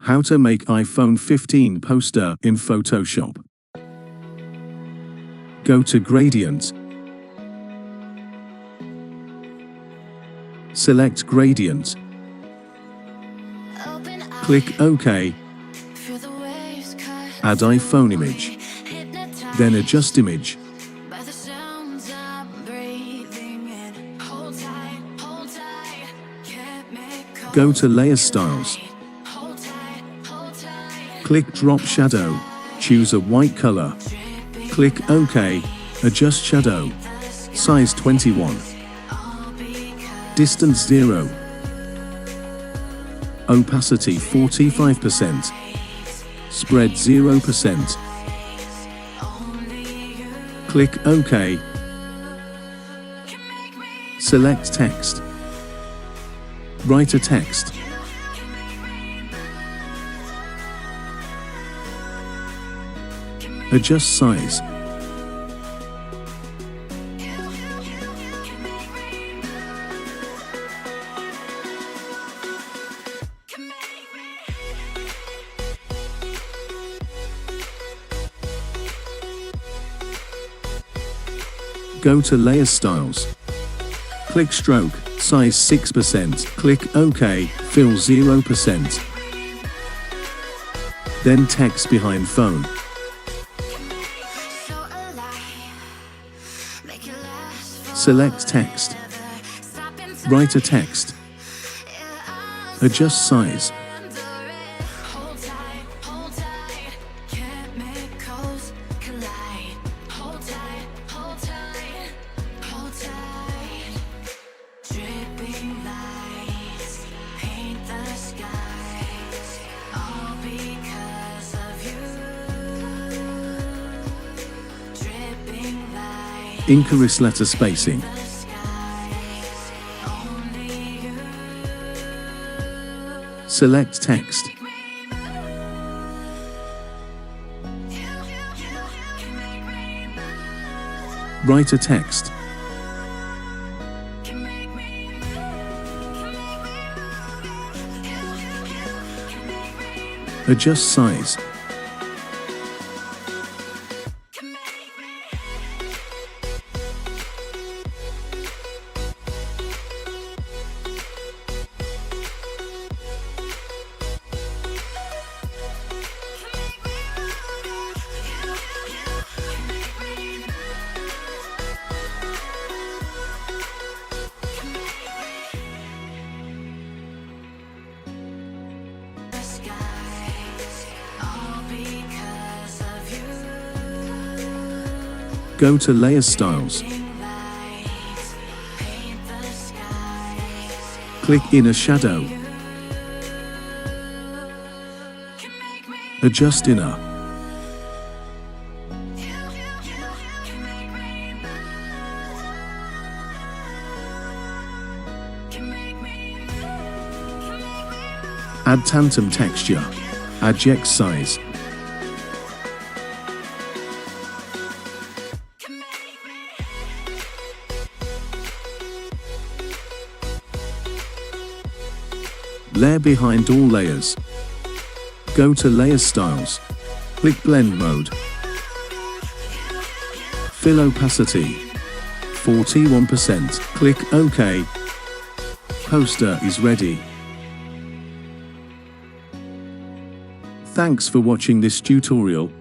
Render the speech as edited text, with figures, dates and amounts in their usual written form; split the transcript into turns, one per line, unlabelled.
How to make iPhone 15 poster in Photoshop. Go to Gradient. Select Gradient. Click OK. Add iPhone image. Then adjust image. Go to Layer Styles. Click Drop Shadow. Choose a white color. Click OK. Adjust shadow. Size 21. Distance 0. Opacity 45%. Spread 0%. Click OK. Select text. Write a text. Adjust size. Go to Layer Styles. Click Stroke, size 6%. Click OK, fill 0%. Then text behind phone. Select text. Write a text. Adjust size. Incorrect letter spacing. Select text. Write a text. Adjust size. Go to Layer Styles. Click Inner Shadow. Adjust Inner. Add Tandem texture. Adjust size. Layer behind all layers. Go to Layer Styles. Click Blend Mode. Fill opacity 41%. Click OK. Poster is ready. Thanks for watching this tutorial.